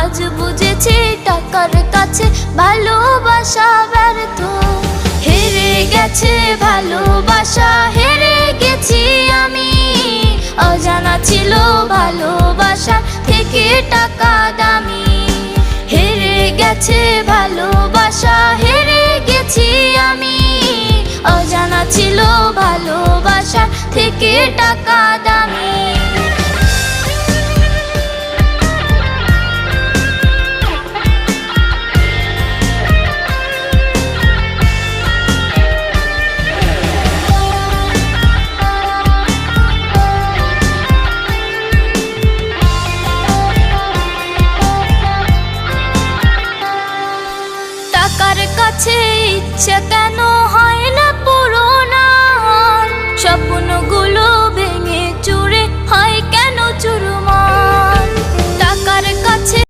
আজ বুঝেছি টাকার কাছে ভালোবাসা ব্যর্থ। হেরে গেছে ভালোবাসা, হেরে গেছি আমি। অজানা ছিল ভালোবাসা থেকে টাকা দামি। হেরে গেছে ভালোবাসা, হেরে গেছি আমি। অজানা ছিল ভালোবাসা থেকে টাকা দামি। টাকার কাছে ইচ্ছে কেন